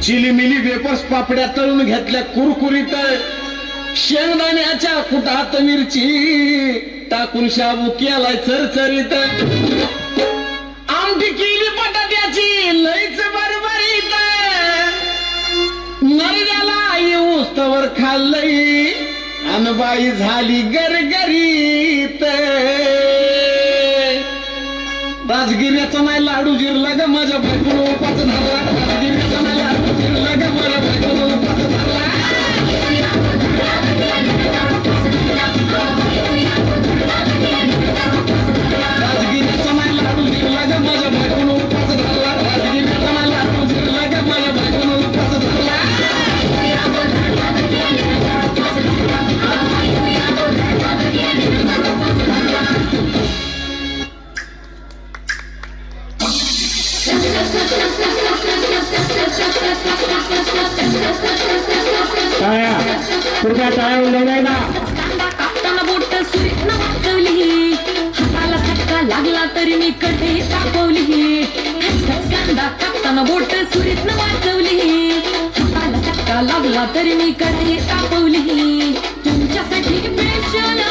चिलीमिली vapours पापड्या तळून घेतल्या कुरकुरीत शेंगदाण्याच्या कुटात मिरची टाकून शाबू केलाय चरचरीत आमटी केली बटाट्याची लईच बरबरीत नरड्याला येऊस तवर खाल्लई अनबाई झाली गरगरीत राजगिऱ्याचा नाही लाडू जिरला ग माझ्या बायकोला उपास धरला राजगिऱ्याचा नाही लाडू जिरला ग माझ्या बायकोला उपास धरला राजगिऱ्याचा नाही लाडू जिरला ग माझ्या बायकोला उपास धरला राजगिऱ्याचा नाही लाडू जिरला ग माझ्या बायकोला उपास धरला टाळ्या पुढच्या टाळ्या उलवलायला कापताना बोट सुरीत न वाचवली हाताला धक्का लागला तरी मी कडे तापवली कांदा कापताना बोट सुरीत न वाचवली हाताला धक्का लागला तरी मी कडे तापवली तुमच्यासाठी पेशल